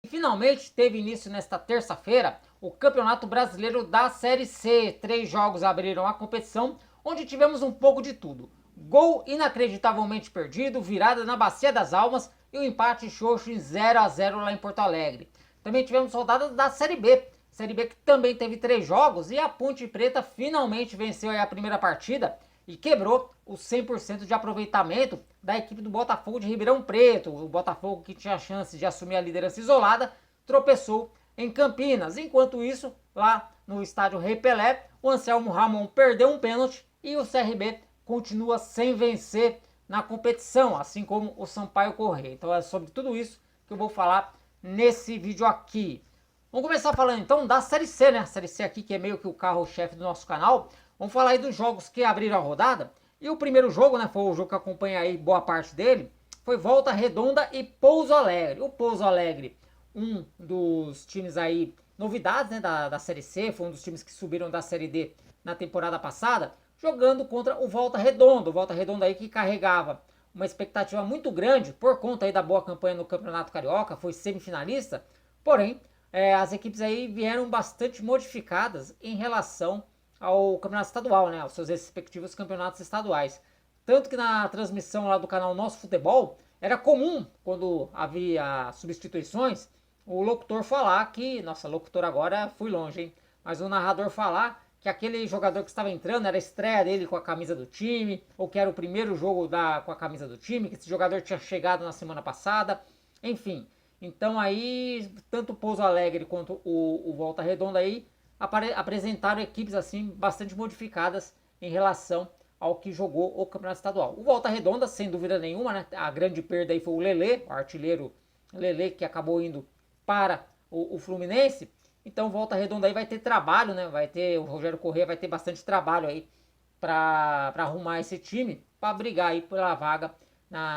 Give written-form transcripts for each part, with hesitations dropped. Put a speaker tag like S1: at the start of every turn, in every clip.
S1: Finalmente teve início nesta terça-feira o Campeonato Brasileiro da Série C. 3 jogos abriram a competição, onde tivemos um pouco de tudo. Gol inacreditavelmente perdido, virada na Bacia das Almas e o empate xoxo em 0-0 lá em Porto Alegre. Também tivemos rodadas da Série B. Série B que também teve 3 jogos e a Ponte Preta finalmente venceu a primeira partida e quebrou o 100% de aproveitamento da equipe do Botafogo de Ribeirão Preto. O Botafogo, que tinha a chance de assumir a liderança isolada, tropeçou em Campinas. Enquanto isso, lá no estádio Rei Pelé, o Anselmo Ramon perdeu um pênalti e o CRB continua sem vencer na competição, assim como o Sampaio Corrêa. Então é sobre tudo isso que eu vou falar nesse vídeo aqui. Vamos começar falando então da Série C, né? A Série C aqui que é meio que o carro-chefe do nosso canal. Vamos falar aí dos jogos que abriram a rodada. E o primeiro jogo, né, foi o jogo que acompanha aí boa parte dele, foi Volta Redonda e Pouso Alegre. O Pouso Alegre, um dos times aí, novidades, né, da Série C, foi um dos times que subiram da Série D na temporada passada, jogando contra o Volta Redonda. O Volta Redonda aí que carregava uma expectativa muito grande por conta aí da boa campanha no Campeonato Carioca, foi semifinalista, porém, as equipes aí vieram bastante modificadas em relação ao campeonato estadual, né, aos seus respectivos campeonatos estaduais. Tanto que na transmissão lá do canal Nosso Futebol, era comum, quando havia substituições, o locutor falar que, nossa, locutor agora fui longe, hein, mas o narrador falar que aquele jogador que estava entrando era a estreia dele com a camisa do time, ou que era o primeiro jogo com a camisa do time, que esse jogador tinha chegado na semana passada, enfim. Então aí, tanto o Pouso Alegre quanto o Volta Redonda aí apresentaram equipes assim bastante modificadas em relação ao que jogou o Campeonato Estadual. O Volta Redonda, sem dúvida nenhuma, né? A grande perda aí foi o Lelê, o artilheiro Lelê, que acabou indo para o Fluminense. Então, Volta Redonda aí vai ter trabalho, né? Vai ter, o Rogério Corrêa vai ter bastante trabalho aí para arrumar esse time, para brigar aí pela vaga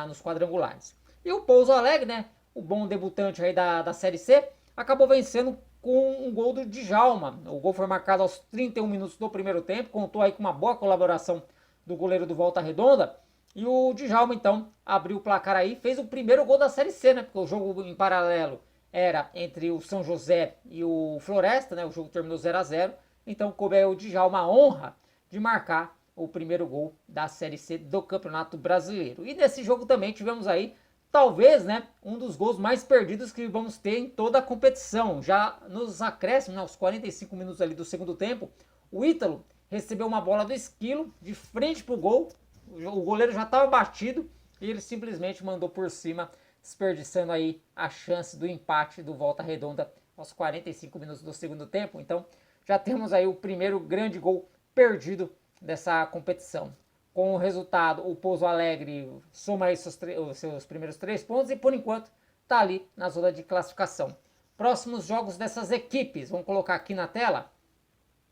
S1: nos quadrangulares. E o Pouso Alegre, né? O bom debutante aí da Série C, acabou vencendo com um gol do Djalma. O gol foi marcado aos 31 minutos do primeiro tempo, contou aí com uma boa colaboração do goleiro do Volta Redonda. E o Djalma, então, abriu o placar aí, fez o primeiro gol da Série C, né? Porque o jogo em paralelo era entre o São José e o Floresta, né? O jogo terminou 0-0. Então, coube aí o Djalma a honra de marcar o primeiro gol da Série C do Campeonato Brasileiro. E nesse jogo também tivemos aí talvez, né, um dos gols mais perdidos que vamos ter em toda a competição. Já nos acréscimos, né, aos 45 minutos ali do segundo tempo, o Ítalo recebeu uma bola do Esquilo de frente pro gol. O goleiro já estava batido e ele simplesmente mandou por cima, desperdiçando aí a chance do empate do Volta Redonda aos 45 minutos do segundo tempo. Então, já temos aí o primeiro grande gol perdido dessa competição. Com o resultado, o Pouso Alegre soma aí os seus primeiros 3 pontos e, por enquanto, está ali na zona de classificação. Próximos jogos dessas equipes, vamos colocar aqui na tela.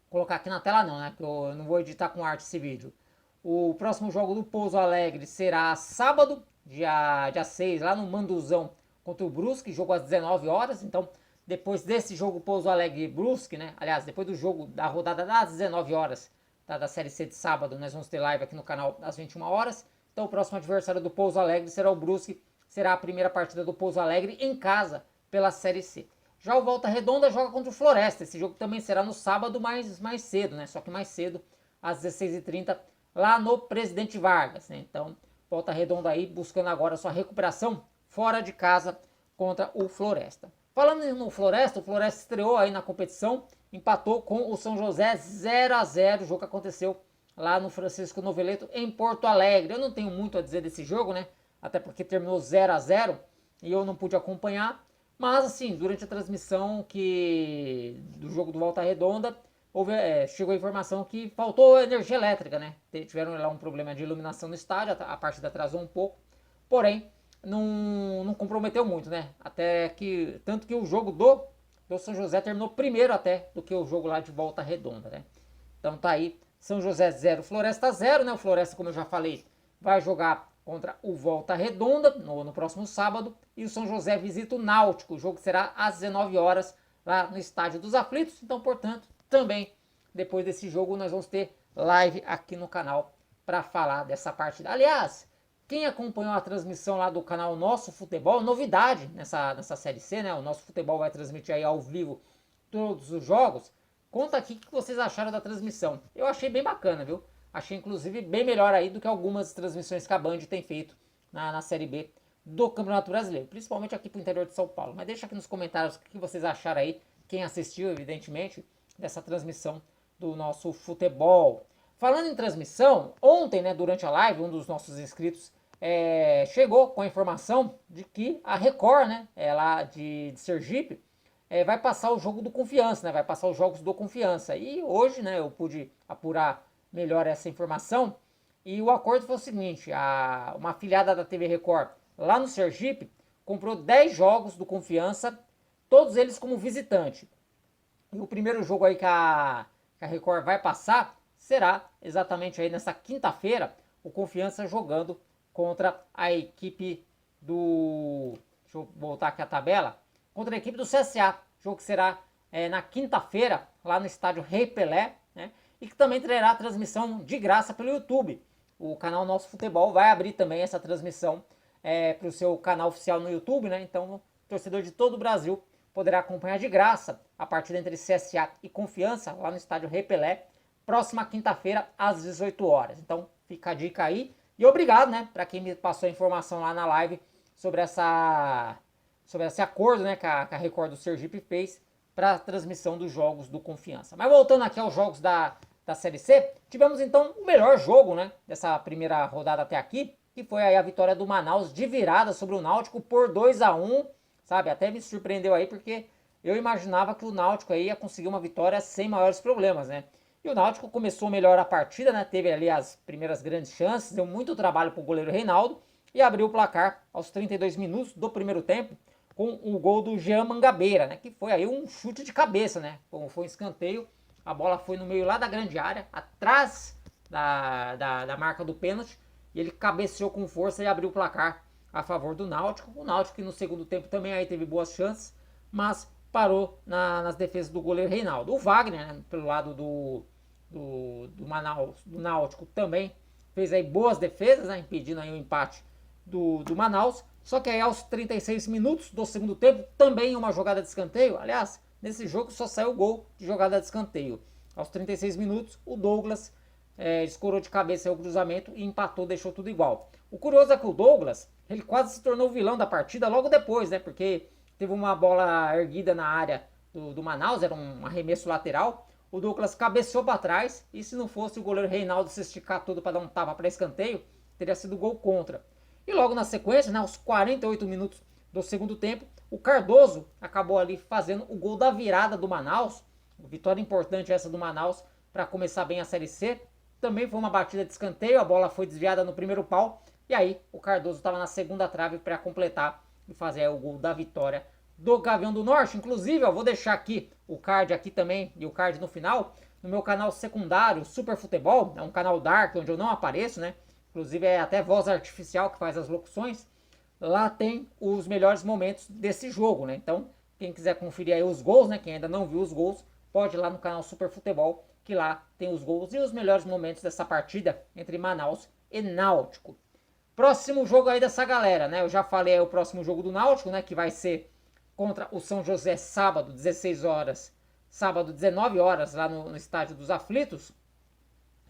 S1: Colocar aqui na tela não, né? Que eu não vou editar com arte esse vídeo. O próximo jogo do Pouso Alegre será sábado, dia 6, lá no Manduzão, contra o Brusque, jogo às 19 horas. Então, depois desse jogo Pouso Alegre e Brusque, né? Aliás, depois do jogo da rodada das 19 horas, da Série C de sábado, nós vamos ter live aqui no canal às 21 horas. Então o próximo adversário do Pouso Alegre será o Brusque, será a primeira partida do Pouso Alegre em casa pela Série C. Já o Volta Redonda joga contra o Floresta, esse jogo também será no sábado mais cedo, né? Só que mais cedo, às 16h30, lá no Presidente Vargas, né? Então, Volta Redonda aí buscando agora sua recuperação fora de casa contra o Floresta. Falando no Floresta, o Floresta estreou aí na competição, empatou com o São José 0-0, o jogo que aconteceu lá no Francisco Noveleto, em Porto Alegre. Eu não tenho muito a dizer desse jogo, né? Até porque terminou 0-0 e eu não pude acompanhar. Mas, assim, durante a transmissão do jogo do Volta Redonda, chegou a informação que faltou energia elétrica, né? Tiveram lá um problema de iluminação no estádio, a partida atrasou um pouco. Porém, não comprometeu muito, né? Até que, tanto que o jogo do São José terminou primeiro até do que o jogo lá de Volta Redonda, né? Então tá aí, São José 0, Floresta 0, né? O Floresta, como eu já falei, vai jogar contra o Volta Redonda no próximo sábado. E o São José visita o Náutico. O jogo será às 19 horas lá no Estádio dos Aflitos. Então, portanto, também depois desse jogo nós vamos ter live aqui no canal para falar dessa partida. Aliás, Quem acompanhou a transmissão lá do canal Nosso Futebol, novidade nessa Série C, né? O Nosso Futebol vai transmitir aí ao vivo todos os jogos. Conta aqui o que vocês acharam da transmissão. Eu achei bem bacana, viu? Achei inclusive bem melhor aí do que algumas transmissões que a Band tem feito na Série B do Campeonato Brasileiro, principalmente aqui pro interior de São Paulo. Mas deixa aqui nos comentários o que vocês acharam aí, quem assistiu, evidentemente, dessa transmissão do Nosso Futebol. Falando em transmissão, ontem, né, durante a live, um dos nossos inscritos chegou com a informação de que a Record, né, lá de Sergipe, vai passar o jogo do Confiança, né, vai passar os jogos do Confiança. E hoje, né, eu pude apurar melhor essa informação, e o acordo foi o seguinte: uma afiliada da TV Record lá no Sergipe comprou 10 jogos do Confiança, todos eles como visitante. E o primeiro jogo aí que a Record vai passar será exatamente aí nessa quinta-feira, o Confiança jogando contra a equipe do... Deixa eu voltar aqui a tabela. Contra a equipe do CSA. Jogo que será na quinta-feira, lá no estádio Rei Pelé, né? E que também terá transmissão de graça pelo YouTube. O canal Nosso Futebol vai abrir também essa transmissão para o seu canal oficial no YouTube, né? Então, o torcedor de todo o Brasil poderá acompanhar de graça a partida entre CSA e Confiança, lá no estádio Rei Pelé, próxima quinta-feira, às 18 horas. Então, fica a dica aí. E obrigado, né, para quem me passou a informação lá na live sobre esse acordo, né, que a Record do Sergipe fez para a transmissão dos jogos do Confiança. Mas voltando aqui aos jogos da Série C, tivemos então o melhor jogo, né, dessa primeira rodada até aqui, que foi aí a vitória do Manaus de virada sobre o Náutico por 2-1, sabe? Até me surpreendeu aí, porque eu imaginava que o Náutico aí ia conseguir uma vitória sem maiores problemas, né? E o Náutico começou melhor a partida, né? Teve ali as primeiras grandes chances, deu muito trabalho pro goleiro Reinaldo e abriu o placar aos 32 minutos do primeiro tempo com o gol do Jean Mangabeira, né? Que foi aí um chute de cabeça, né? Foi um escanteio, a bola foi no meio lá da grande área, atrás da marca do pênalti, e ele cabeceou com força e abriu o placar a favor do Náutico. O Náutico que no segundo tempo também aí teve boas chances, mas parou nas defesas do goleiro Reinaldo. O Wagner, né, pelo lado do Manaus, do Náutico, também fez aí boas defesas, né, impedindo aí o empate do Manaus. Só que aí aos 36 minutos do segundo tempo, também uma jogada de escanteio. Aliás, nesse jogo só saiu o gol de jogada de escanteio. Aos 36 minutos, o Douglas escorou de cabeça o cruzamento e empatou, deixou tudo igual. O curioso é que o Douglas, ele quase se tornou o vilão da partida logo depois, né? Porque teve uma bola erguida na área do Manaus, era um arremesso lateral. O Douglas cabeceou para trás e se não fosse o goleiro Reinaldo se esticar todo para dar um tapa para escanteio, teria sido gol contra. E logo na sequência, né, aos 48 minutos do segundo tempo, o Cardoso acabou ali fazendo o gol da virada do Manaus. Vitória importante essa do Manaus para começar bem a Série C. Também foi uma batida de escanteio, a bola foi desviada no primeiro pau. E aí o Cardoso estava na segunda trave para completar e fazer o gol da vitória do Gavião do Norte. Inclusive, eu vou deixar aqui o card aqui também e o card no final, no meu canal secundário, Super Futebol. É um canal dark onde eu não apareço, né? Inclusive é até voz artificial que faz as locuções. Lá tem os melhores momentos desse jogo, né? Então, quem quiser conferir aí os gols, né? Quem ainda não viu os gols, pode ir lá no canal Super Futebol, que lá tem os gols e os melhores momentos dessa partida entre Manaus e Náutico. Próximo jogo aí dessa galera, né? Eu já falei aí o próximo jogo do Náutico, né? Que vai ser contra o São José sábado, 16 horas. Sábado, 19 horas, lá no Estádio dos Aflitos.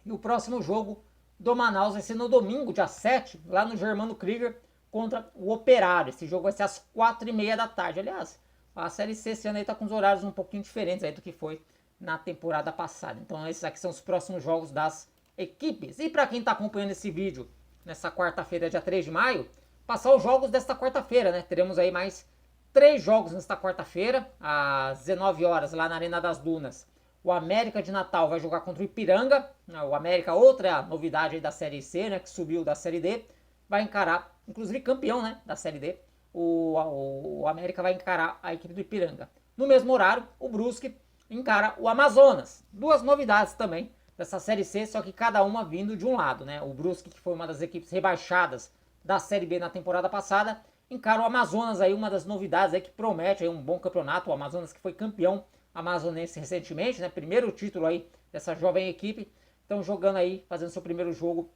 S1: E o próximo jogo do Manaus vai ser no domingo, dia 7, lá no Germano Krieger, contra o Operário. Esse jogo vai ser às 4h30 da tarde. Aliás, a Série C esse ano aí tá com os horários um pouquinho diferentes aí do que foi na temporada passada. Então esses aqui são os próximos jogos das equipes. E para quem tá acompanhando esse vídeo nessa quarta-feira, dia 3 de maio, passar os jogos desta quarta-feira, né? Teremos aí mais 3 jogos nesta quarta-feira, às 19 horas, lá na Arena das Dunas. O América de Natal vai jogar contra o Ipiranga. O América, outra novidade aí da Série C, né? Que subiu da Série D. Vai encarar, inclusive campeão, né? Da Série D. O América vai encarar a equipe do Ipiranga. No mesmo horário, o Brusque encara o Amazonas. 2 novidades também dessa Série C, só que cada uma vindo de um lado, né? O Brusque, que foi uma das equipes rebaixadas da Série B na temporada passada, encara o Amazonas aí, uma das novidades aí que promete aí um bom campeonato. O Amazonas que foi campeão amazonense recentemente, né? Primeiro título aí dessa jovem equipe. Estão jogando aí, fazendo seu primeiro jogo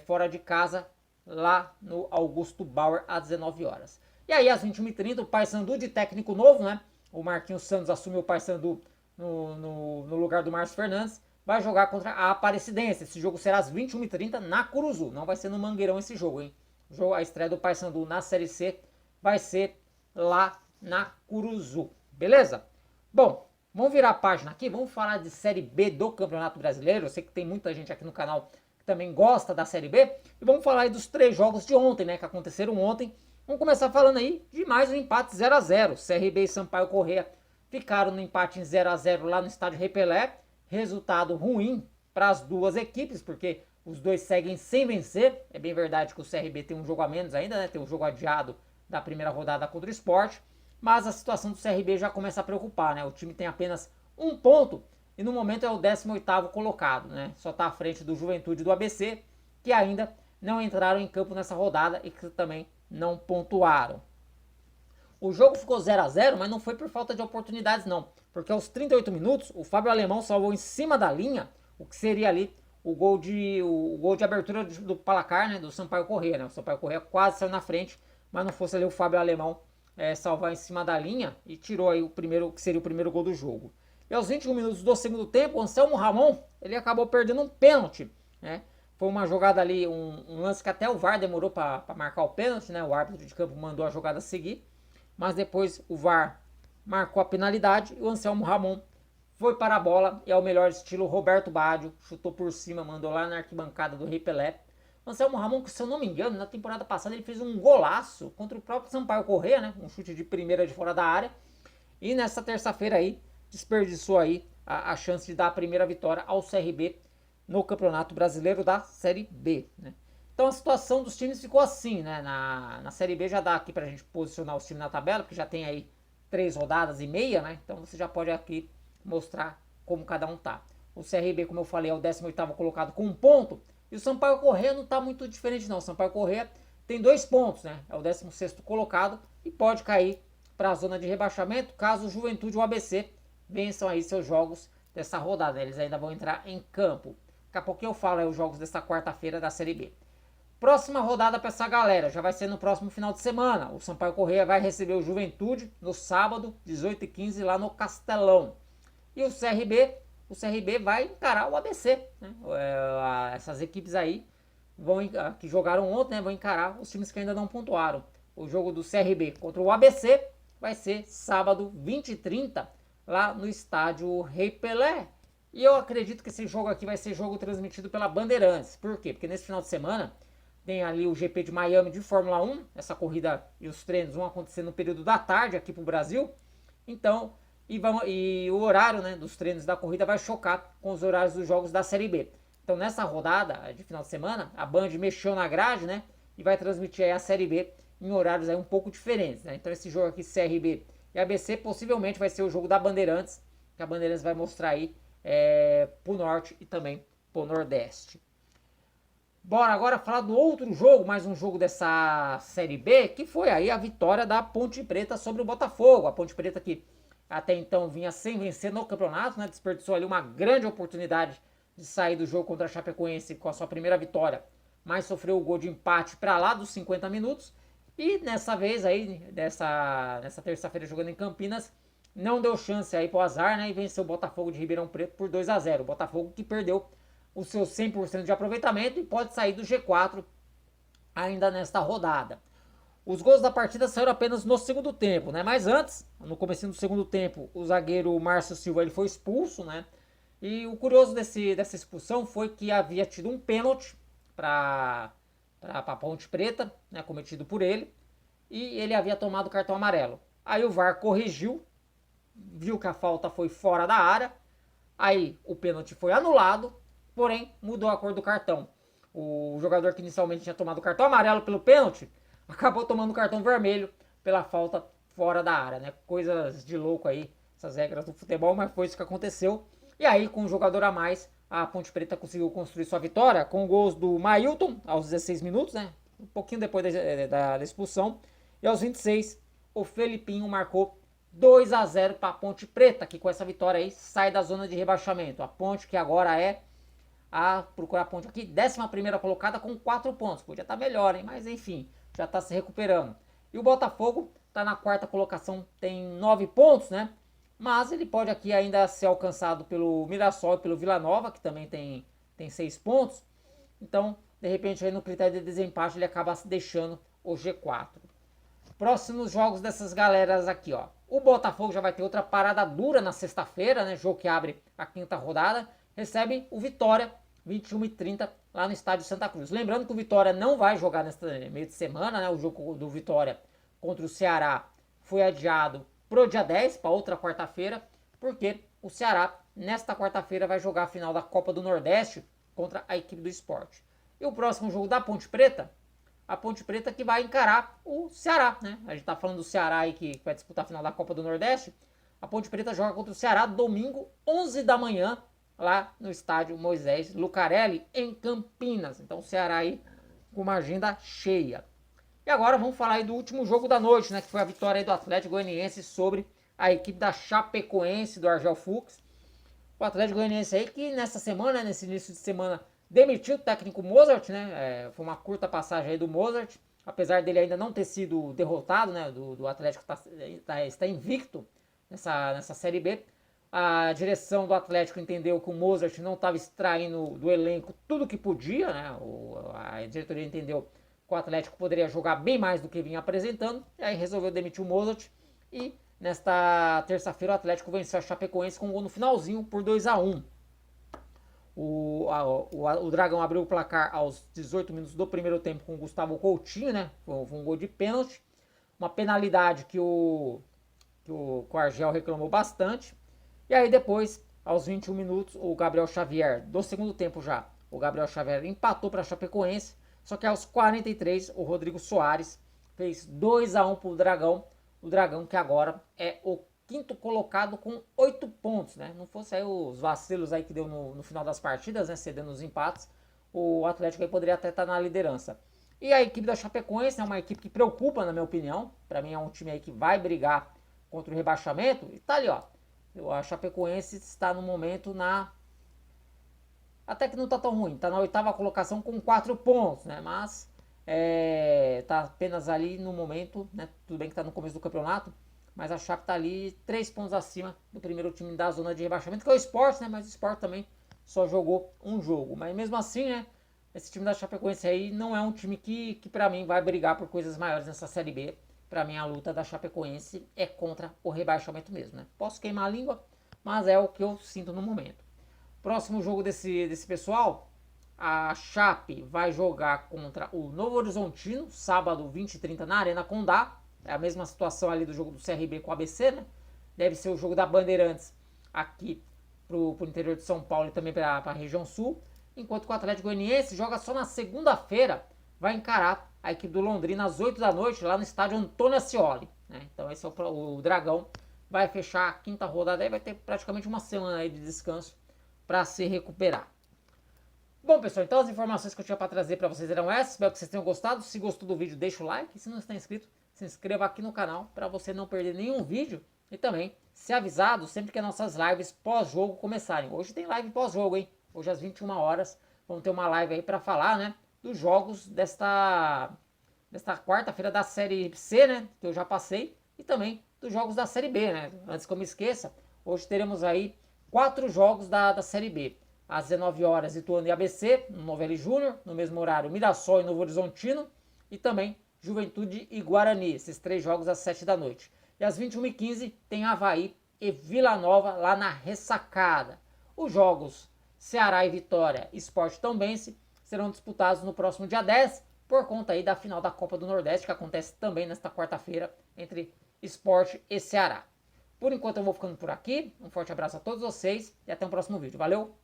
S1: fora de casa, lá no Augusto Bauer às 19 horas. E aí às 21h30 o Paysandu de técnico novo, né? O Marquinhos Santos assumiu o Paysandu no lugar do Márcio Fernandes, vai jogar contra a Aparecidense. Esse jogo será às 21h30 na Curuzu, não vai ser no Mangueirão esse jogo, hein? A estreia do Paysandu na Série C vai ser lá na Curuzu, beleza? Bom, vamos virar a página aqui, vamos falar de Série B do Campeonato Brasileiro. Eu sei que tem muita gente aqui no canal que também gosta da Série B. E vamos falar aí dos 3 jogos de ontem, né, que aconteceram ontem. Vamos começar falando aí de mais um empate 0x0. CRB e Sampaio Corrêa ficaram no empate em 0x0 lá no estádio Rei Pelé. Resultado ruim para as duas equipes, porque os dois seguem sem vencer. É bem verdade que o CRB tem um jogo a menos ainda, né? Tem um jogo adiado da primeira rodada contra o Sport. Mas a situação do CRB já começa a preocupar, né? O time tem apenas 1 ponto e no momento é o 18º colocado, né? Só está à frente do Juventude e do ABC, que ainda não entraram em campo nessa rodada e que também não pontuaram. O jogo ficou 0x0, mas não foi por falta de oportunidades não, porque aos 38 minutos o Fábio Alemão salvou em cima da linha, o que seria ali o gol de abertura do placar, né, do Sampaio Corrêa, né? O Sampaio Corrêa quase saiu na frente, mas não fosse ali o Fábio Alemão salvar em cima da linha e tirou aí o primeiro, que seria o primeiro gol do jogo. E aos 21 minutos do segundo tempo, o Anselmo Ramon, ele acabou perdendo um pênalti, né? Foi uma jogada ali, um lance que até o VAR demorou para marcar o pênalti, né? O árbitro de campo mandou a jogada seguir, mas depois o VAR marcou a penalidade e o Anselmo Ramon foi para a bola e ao melhor estilo Roberto Baggio, chutou por cima, mandou lá na arquibancada do Rei Pelé. O Anselmo Ramon, que se eu não me engano, na temporada passada ele fez um golaço contra o próprio Sampaio Corrêa, né? Um chute de primeira de fora da área. E nessa terça-feira aí, desperdiçou aí a chance de dar a primeira vitória ao CRB no Campeonato Brasileiro da Série B, né? Então a situação dos times ficou assim, né? Na Série B já dá aqui pra gente posicionar os times na tabela, porque já tem aí 3 rodadas e meia, né? Então você já pode aqui mostrar como cada um tá. O CRB, como eu falei, é o 18º colocado com 1 ponto. E o Sampaio Corrêa não tá muito diferente não. O Sampaio Corrêa tem 2 pontos, né? É o 16º colocado e pode cair para a zona de rebaixamento caso o Juventude ou o ABC vençam aí seus jogos dessa rodada. Eles ainda vão entrar em campo. Daqui a pouquinho eu falo aí os jogos dessa quarta-feira da Série B. Próxima rodada para essa galera, já vai ser no próximo final de semana. O Sampaio Corrêa vai receber o Juventude no sábado, 18h15, lá no Castelão. E o CRB vai encarar o ABC, né? Essas equipes aí que jogaram ontem, né, vão encarar os times que ainda não pontuaram. O jogo do CRB contra o ABC vai ser sábado 20h30 lá no estádio Rei Pelé. E eu acredito que esse jogo aqui vai ser jogo transmitido pela Bandeirantes. Por quê? Porque nesse final de semana tem ali o GP de Miami de Fórmula 1. Essa corrida e os treinos vão acontecer no período da tarde aqui pro Brasil. Então, e o horário, né, dos treinos da corrida vai chocar com os horários dos jogos da Série B. Então nessa rodada de final de semana, a Band mexeu na grade, né, e vai transmitir aí a Série B em horários aí um pouco diferentes, né? Então esse jogo aqui, CRB e ABC, possivelmente vai ser o jogo da Bandeirantes, que a Bandeirantes vai mostrar aí pro Norte e também pro Nordeste. Bora agora falar do outro jogo, mais um jogo dessa Série B, que foi aí a vitória da Ponte Preta sobre o Botafogo. A Ponte Preta que até então vinha sem vencer no campeonato, né? Desperdiçou ali uma grande oportunidade de sair do jogo contra a Chapecoense com a sua primeira vitória, mas sofreu o gol de empate para lá dos 50 minutos. E nessa vez aí, nessa terça-feira jogando em Campinas, não deu chance aí pro azar, né? E venceu o Botafogo de Ribeirão Preto por 2x0. O Botafogo que perdeu o seu 100% de aproveitamento e pode sair do G4 ainda nesta rodada. Os gols da partida saíram apenas no segundo tempo, né? Mas antes, no comecinho do segundo tempo, o zagueiro Márcio Silva ele foi expulso, né? E o curioso dessa expulsão foi que havia tido um pênalti para a Ponte Preta, né, cometido por ele, e ele havia tomado cartão amarelo. Aí o VAR corrigiu, viu que a falta foi fora da área, aí o pênalti foi anulado, porém mudou a cor do cartão. O jogador que inicialmente tinha tomado cartão amarelo pelo pênalti, acabou tomando cartão vermelho pela falta fora da área, né? Coisas de louco aí, essas regras do futebol, mas foi isso que aconteceu. E aí, com um jogador a mais, a Ponte Preta conseguiu construir sua vitória com gols do Mailton aos 16 minutos, né? Um pouquinho depois da expulsão. E aos 26, o Felipinho marcou 2x0 para a Ponte Preta, que com essa vitória aí sai da zona de rebaixamento. A Ponte que agora é a procurar a ponte aqui, 11ª colocada com 4 pontos. Podia estar melhor, hein? Mas enfim, já está se recuperando. E o Botafogo está na 4ª colocação, tem 9 pontos, né? Mas ele pode aqui ainda ser alcançado pelo Mirassol e pelo Vila Nova, que também tem 6 pontos. Então, de repente, aí no critério de desempate, ele acaba deixando o G4. Próximos jogos dessas galeras aqui, ó. O Botafogo já vai ter outra parada dura na sexta-feira, né? Jogo que abre a 5ª rodada. Recebe o Vitória, 21h30, lá no estádio Santa Cruz. Lembrando que o Vitória não vai jogar neste meio de semana, né? O jogo do Vitória contra o Ceará foi adiado pro dia 10, para outra quarta-feira, porque o Ceará, nesta quarta-feira, vai jogar a final da Copa do Nordeste contra a equipe do Sport. E o próximo jogo da Ponte Preta, a Ponte Preta que vai encarar o Ceará, né? A gente tá falando do Ceará aí que vai disputar a final da Copa do Nordeste. A Ponte Preta joga contra o Ceará domingo, 11 da manhã, lá no estádio Moisés Lucarelli, em Campinas. Então o Ceará aí com uma agenda cheia. E agora vamos falar aí do último jogo da noite, né? Que foi a vitória aí do Atlético Goianiense sobre a equipe da Chapecoense, do Argel Fux. O Atlético Goianiense aí que nessa semana, nesse início de semana, demitiu o técnico Mozart, né? Foi uma curta passagem aí do Mozart, apesar dele ainda não ter sido derrotado, né? Do Atlético está invicto nessa Série B. A direção do Atlético entendeu que o Mozart não estava extraindo do elenco tudo que podia, né? A diretoria entendeu que o Atlético poderia jogar bem mais do que vinha apresentando, e aí resolveu demitir o Mozart. E nesta terça-feira o Atlético venceu a Chapecoense com um gol no finalzinho por 2-1. O Dragão abriu o placar aos 18 minutos do primeiro tempo com o Gustavo Coutinho, né? Foi um gol de pênalti. Uma penalidade que o Argel reclamou bastante. E aí depois, aos 21 minutos, o Gabriel Xavier, do segundo tempo já, o Gabriel Xavier empatou para a Chapecoense. Só que aos 43, o Rodrigo Soares fez 2-1 para o Dragão. O Dragão que agora é o 5º colocado com 8 pontos, né? Não fosse aí os vacilos aí que deu no final das partidas, né? Cedendo os empates, o Atlético aí poderia até estar na liderança. E a equipe da Chapecoense é uma equipe que preocupa, na minha opinião. Para mim é um time aí que vai brigar contra o rebaixamento. E tá ali, ó. A Chapecoense está no momento até que não tá tão ruim. Tá na 8ª colocação com 4 pontos, né? Mas tá apenas ali no momento, né? Tudo bem que tá no começo do campeonato. Mas a Chape tá ali 3 pontos acima do primeiro time da zona de rebaixamento, que é o Sport, né? Mas o Sport também só jogou um jogo. Mas mesmo assim, né? Esse time da Chapecoense aí não é um time que pra mim vai brigar por coisas maiores nessa Série B. Pra mim a luta da Chapecoense é contra o rebaixamento mesmo, né? Posso queimar a língua, mas é o que eu sinto no momento. Próximo jogo desse pessoal, a Chape vai jogar contra o Novo Horizontino, sábado 20h30 na Arena Condá. É a mesma situação ali do jogo do CRB com o ABC, né? Deve ser o jogo da Bandeirantes aqui pro interior de São Paulo e também para a região sul. Enquanto que o Atlético Goianiense joga só na segunda-feira, vai encarar a equipe do Londrina às 8 da noite lá no estádio Antônio Ascioli, né? Então esse é o Dragão. Vai fechar a 5ª rodada e vai ter praticamente uma semana aí de descanso para se recuperar. Bom, pessoal, então as informações que eu tinha para trazer para vocês eram essas. Espero que vocês tenham gostado. Se gostou do vídeo, deixa o like. E se não está inscrito, se inscreva aqui no canal para você não perder nenhum vídeo. E também ser avisado sempre que as nossas lives pós-jogo começarem. Hoje tem live pós-jogo, hein? Hoje às 21 horas vamos ter uma live aí para falar, né? Dos jogos desta quarta-feira da Série C, né? Que eu já passei. E também dos jogos da Série B, né? Antes que eu me esqueça, hoje teremos aí 4 jogos da Série B. Às 19 horas, Ituano e ABC, no Novelli Júnior. No mesmo horário, Mirassol e Novo Horizontino. E também Juventude e Guarani. Esses 3 jogos às 7 da noite. E às 21h15 tem Avaí e Vila Nova lá na Ressacada. Os jogos Ceará e Vitória e Sport Tombense serão disputados no próximo dia 10, por conta aí da final da Copa do Nordeste, que acontece também nesta quarta-feira entre Sport e Ceará. Por enquanto eu vou ficando por aqui. Um forte abraço a todos vocês e até o próximo vídeo. Valeu!